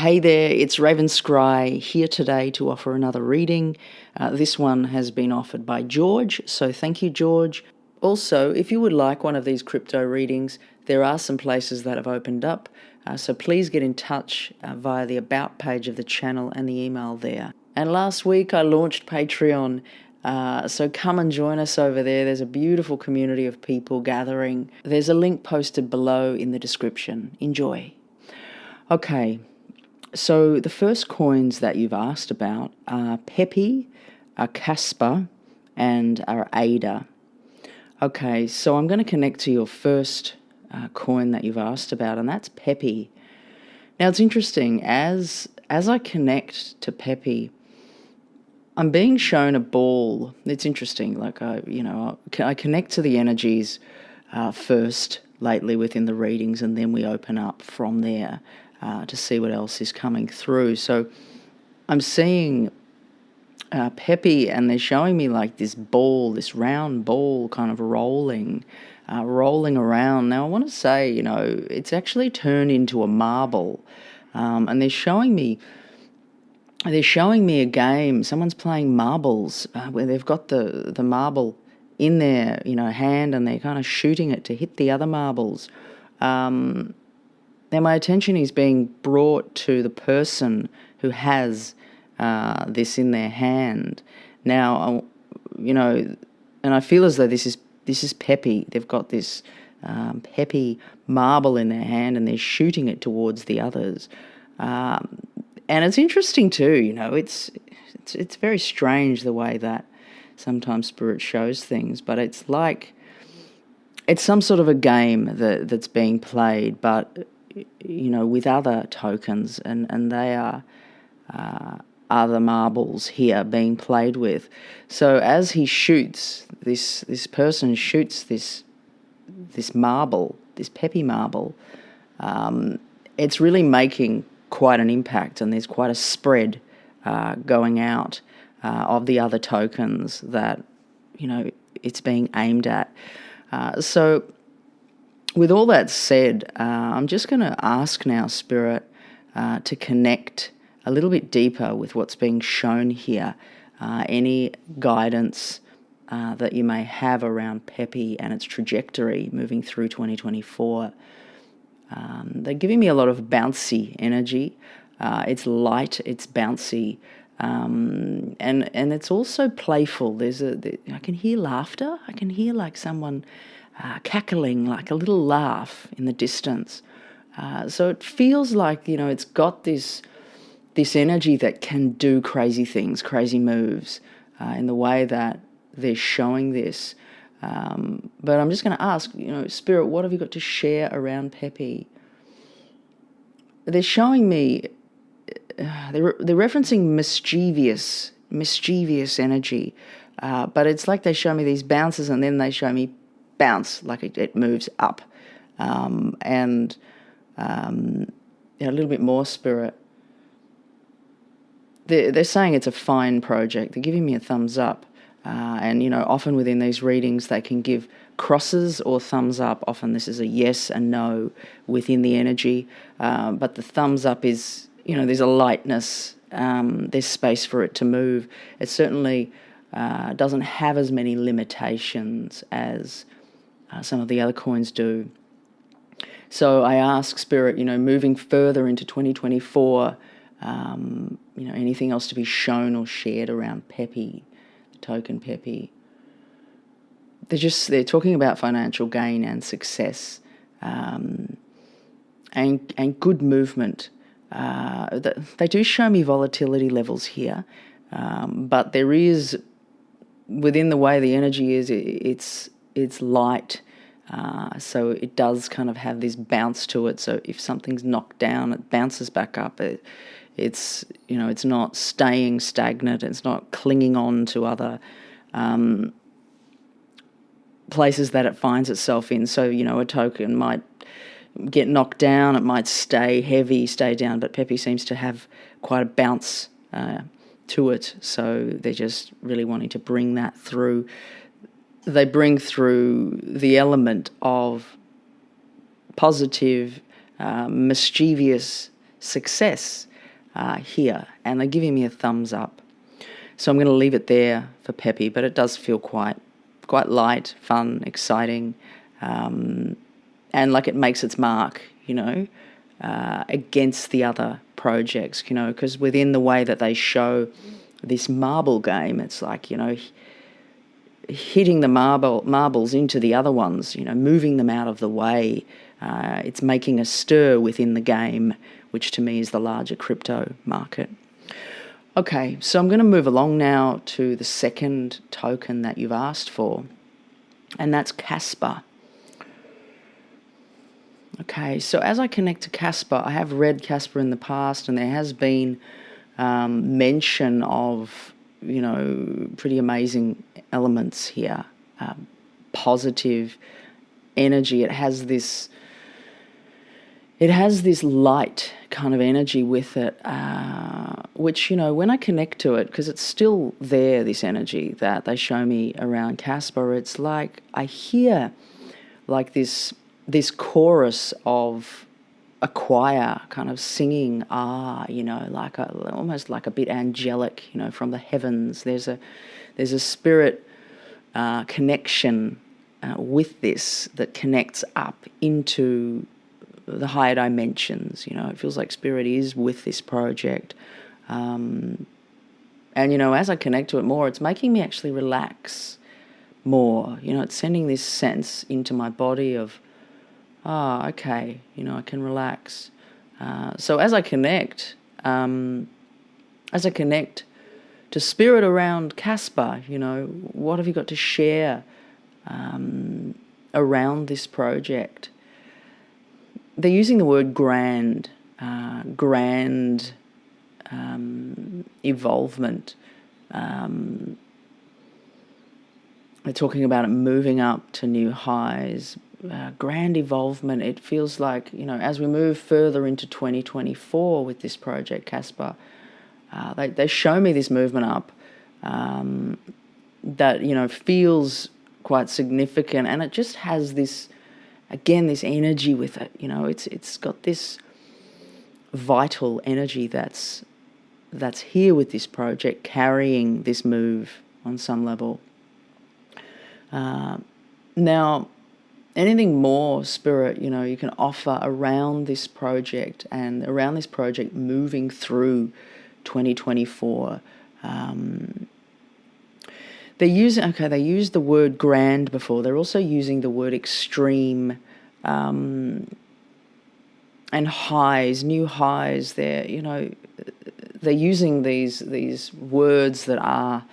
Hey there, it's Raven Scry here today to offer another reading. This one has been offered by George, so thank you, George. Also, if you would like one of these crypto readings, there are some places that have opened up, so please get in touch via the About page of the channel and the email there. And last week I launched Patreon, so come and join us over there. There's a beautiful community of people gathering. There's a link posted below in the description. Enjoy. Okay. So the first coins that you've asked about are PEPE, are KASPA, and are ADA. Okay, so I'm going to connect to your first coin that you've asked about, and that's PEPE. Now it's interesting, as I connect to PEPE, I'm being shown a ball. It's interesting, like I connect to the energies first lately within the readings, and then we open up from there. To see what else is coming through. So I'm seeing PEPE, and they're showing me like this ball, this round ball kind of rolling around. Now I want to say, it's actually turned into a marble, and they're showing me a game. Someone's playing marbles where they've got the marble in their hand, and they're kind of shooting it to hit the other marbles. Now my attention is being brought to the person who has this in their hand. Now, and I feel as though this is PEPE. They've got this PEPE marble in their hand, and they're shooting it towards the others. And it's interesting too. It's very strange the way that sometimes Spirit shows things, but it's like it's some sort of a game that's being played, but with other tokens, and they are other marbles here being played with. So as he shoots, this person shoots this marble, this PEPE marble, it's really making quite an impact, and there's quite a spread going out of the other tokens that it's being aimed at. So with all that said, I'm just going to ask now, Spirit, to connect a little bit deeper with what's being shown here. Any guidance that you may have around PEPE and its trajectory moving through 2024. They're giving me a lot of bouncy energy. It's light, it's bouncy, and it's also playful. I can hear laughter. I can hear like someone cackling, like a little laugh in the distance. So it feels like, it's got this energy that can do crazy things, crazy moves, in the way that they're showing this. But I'm just going to ask, Spirit, what have you got to share around PEPE? They're showing me, they're referencing mischievous energy, but it's like they show me these bounces, and then they show me bounce, like it moves up, and a little bit more, Spirit. They're saying it's a fine project. They're giving me a thumbs up, and often within these readings they can give crosses or thumbs up. Often this is a yes and no within the energy, but the thumbs up is, there's a lightness, there's space for it to move. It certainly doesn't have as many limitations as some of the other coins do. So I ask, Spirit, moving further into 2024, anything else to be shown or shared around PEPE, the token PEPE. They're talking about financial gain and success, and good movement. They do show me volatility levels here, but there is, within the way the energy is, it's light, so it does kind of have this bounce to it. So if something's knocked down, it bounces back up. It's not staying stagnant. It's not clinging on to other places that it finds itself in. So a token might get knocked down, it might stay heavy, stay down, but PEPE seems to have quite a bounce to it. So they're just really wanting to bring that through. They bring through the element of positive, mischievous success here, and they're giving me a thumbs up. So I'm going to leave it there for PEPE, but it does feel quite light, fun, exciting, and like it makes its mark, against the other projects, because within the way that they show this marble game, it's like, hitting the marbles into the other ones, moving them out of the way. It's making a stir within the game, which to me is the larger crypto market. Okay, so I'm going to move along now to the second token that you've asked for, and that's KASPA. Okay, so as I connect to KASPA, I have read KASPA in the past, and there has been mention of, pretty amazing elements here. Positive energy. It has this light kind of energy with it, which, when I connect to it, because it's still there, this energy that they show me around KASPA, it's like I hear like this chorus of a choir kind of singing, like almost like a bit angelic, from the heavens. There's a spirit connection with this that connects up into the higher dimensions. It feels like spirit is with this project. And, as I connect to it more, it's making me actually relax more. It's sending this sense into my body of, okay, I can relax. So as I connect to spirit around KASPA, what have you got to share around this project? They're using the word grand evolvement. They're talking about it moving up to new highs. Grand evolvement. It feels like, as we move further into 2024 with this project, KASPA, they show me this movement up that, feels quite significant, and it just has this energy with it. It's got this vital energy that's here with this project, carrying this move on some level. Now, anything more, Spirit, you can offer around this project and around this project moving through 2024. They used the word grand before. They're also using the word extreme and highs, new highs. They're using these words that are,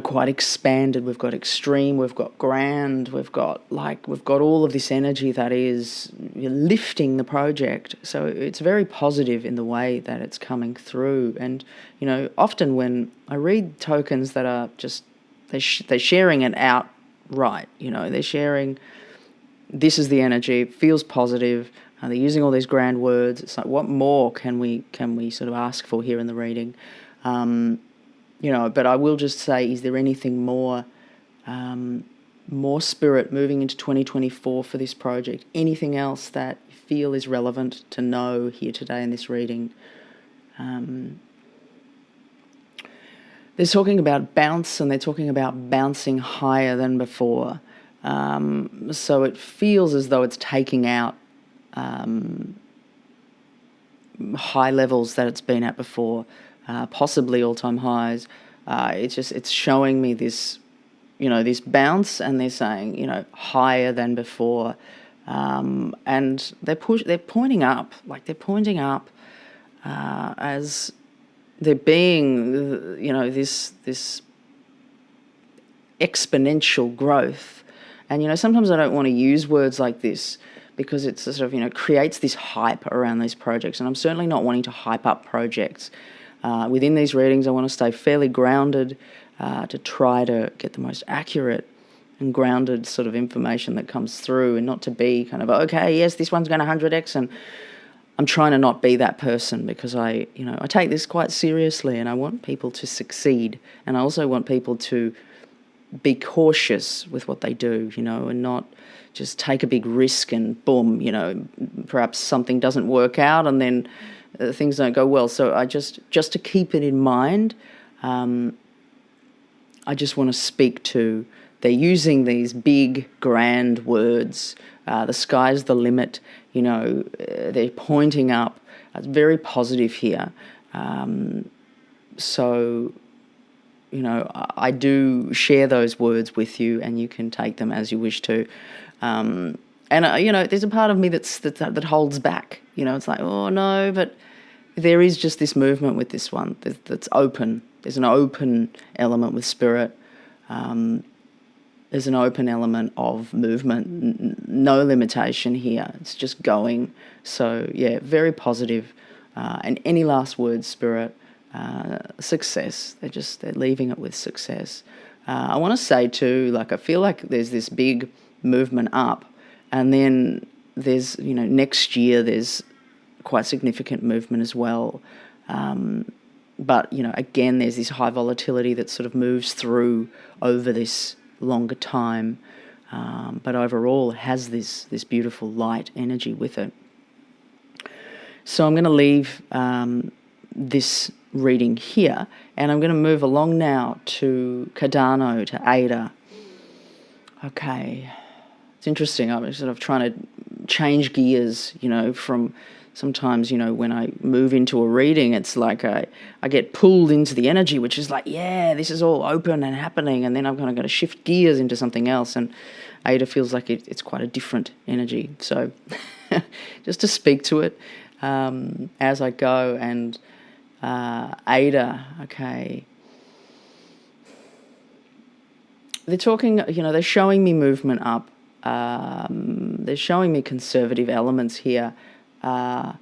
quite expanded. We've got extreme, we've got grand, we've got all of this energy that is lifting the project. So it's very positive in the way that it's coming through. And, often when I read tokens that are just, they're sharing it outright, they're sharing, this is the energy, it feels positive. They're using all these grand words. It's like, what more can we sort of ask for here in the reading? But I will just say, is there anything more spirit moving into 2024 for this project? Anything else that you feel is relevant to know here today in this reading? They're talking about bounce, and they're talking about bouncing higher than before. So it feels as though it's taking out high levels that it's been at before. Possibly all-time highs. It's showing me this, this bounce, and they're saying, higher than before, and they're pointing up, as there being, this exponential growth. And sometimes I don't want to use words like this, because it sort of, creates this hype around these projects, and I'm certainly not wanting to hype up projects. Within these readings, I want to stay fairly grounded to try to get the most accurate and grounded sort of information that comes through, and not to be kind of, okay, yes, this one's going to 100x, and I'm trying to not be that person, because I take this quite seriously, and I want people to succeed, and I also want people to be cautious with what they do, and not just take a big risk and boom, perhaps something doesn't work out, and then things don't go well. So I just to keep it in mind, I just want to speak to, they're using these big, grand words. The sky's the limit, they're pointing up. It's very positive here. So, I do share those words with you, and you can take them as you wish to. And, there's a part of me that holds back. It's like, oh, no, but there is just this movement with this one that's open. There's an open element with spirit. There's an open element of movement, no limitation here. It's just going. So, yeah, very positive. And any last words, Spirit? Success. They're leaving it with success. I want to say too, I feel like there's this big movement up, and then there's, next year there's quite significant movement as well. But, again, there's this high volatility that sort of moves through over this longer time, but overall it has this beautiful light energy with it. So I'm going to leave this reading here, and I'm going to move along now to Cardano, to ADA. Okay, it's interesting. I'm sort of trying to change gears, from sometimes, when I move into a reading, it's like I get pulled into the energy, which is like, yeah, this is all open and happening, and then I'm kind of going to shift gears into something else, and ADA feels like it's quite a different energy. So just to speak to it as I go, and ADA, okay. They're talking, they're showing me movement up. They're showing me conservative elements here. They're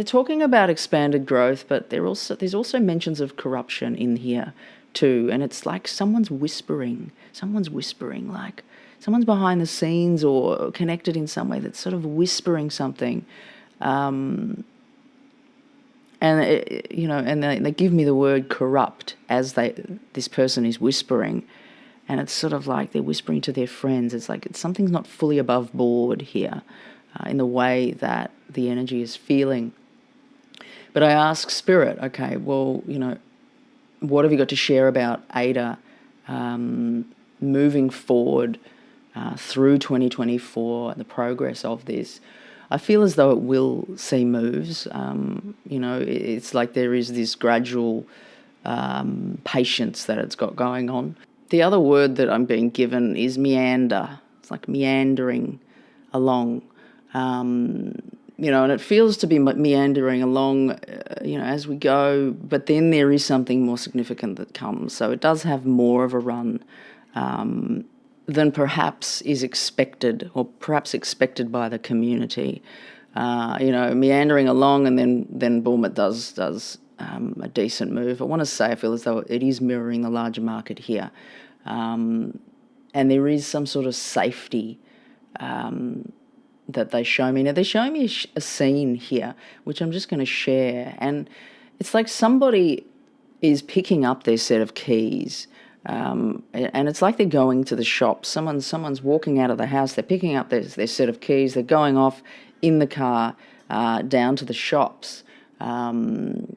talking about expanded growth, but there's also mentions of corruption in here too, and it's like someone's whispering, like someone's behind the scenes or connected in some way that's sort of whispering something, and they give me the word corrupt as this person is whispering. And it's sort of like they're whispering to their friends. It's like something's not fully above board here in the way that the energy is feeling. But I ask Spirit, okay, well, what have you got to share about ADA moving forward through 2024, the progress of this? I feel as though it will see moves. It's like there is this gradual patience that it's got going on. The other word that I'm being given is meander. It's like meandering along, and it feels to be meandering along, as we go, but then there is something more significant that comes. So it does have more of a run than perhaps is expected, or perhaps expected by the community. Meandering along, and then boom, it does a decent move. I want to say I feel as though it is mirroring the larger market here. And there is some sort of safety that they show me. Now, they're showing me a scene here, which I'm just going to share. And it's like somebody is picking up their set of keys. And it's like they're going to the shop. Someone's walking out of the house. They're picking up their set of keys. They're going off in the car down to the shops. And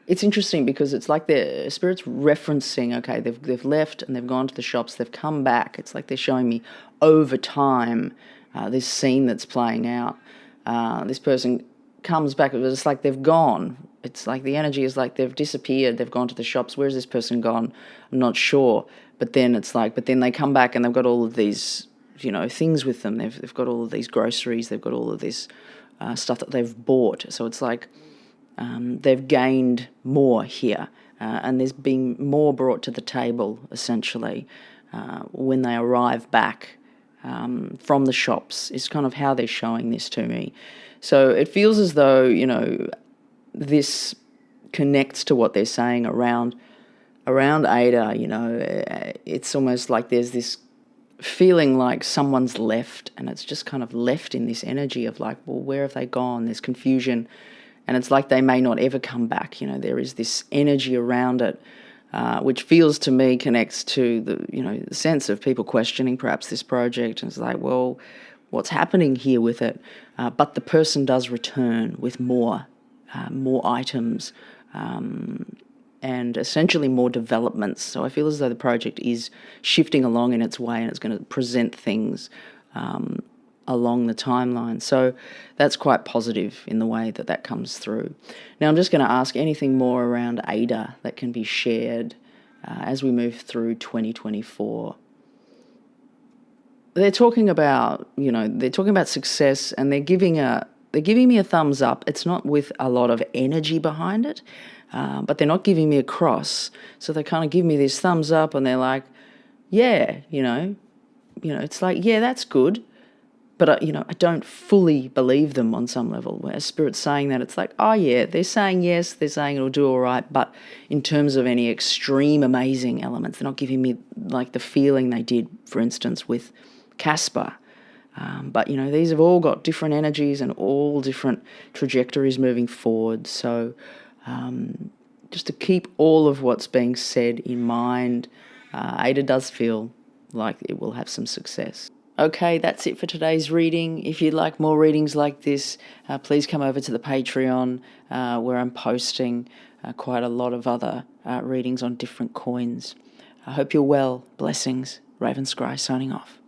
it's interesting because it's like their Spirit's referencing, okay, they've left and they've gone to the shops, they've come back. It's like they're showing me over time this scene that's playing out. This person comes back, it's like they've gone. It's like the energy is like they've disappeared, they've gone to the shops. Where's this person gone? I'm not sure. But then they come back and they've got all of these, things with them. They've got all of these groceries, they've got all of this stuff that they've bought. So it's like they've gained more here, and there's been more brought to the table, essentially, when they arrive back from the shops, is kind of how they're showing this to me. So it feels as though, this connects to what they're saying around ADA. It's almost like there's this feeling like someone's left, and it's just kind of left in this energy of like, well, where have they gone? There's confusion, and it's like they may not ever come back. There is this energy around it, which feels to me connects to the sense of people questioning perhaps this project, and it's like, well, what's happening here with it? But the person does return with more items, and essentially more developments. So I feel as though the project is shifting along in its way, and it's going to present things along the timeline. So that's quite positive in the way that comes through. Now I'm just going to ask anything more around ADA that can be shared as we move through 2024. They're talking about, success, and they're giving me a thumbs up. It's not with a lot of energy behind it, but they're not giving me a cross. So they kind of give me this thumbs up, and they're like, yeah, it's like, yeah, that's good. But, I don't fully believe them on some level. Where Spirit's saying that, it's like, oh, yeah, they're saying yes, they're saying it'll do all right. But in terms of any extreme amazing elements, they're not giving me, like, the feeling they did, for instance, with KASPA. But, these have all got different energies and all different trajectories moving forward. So just to keep all of what's being said in mind, ADA does feel like it will have some success. Okay, that's it for today's reading. If you'd like more readings like this, please come over to the Patreon, where I'm posting quite a lot of other readings on different coins. I hope you're well. Blessings. Raven Scry signing off.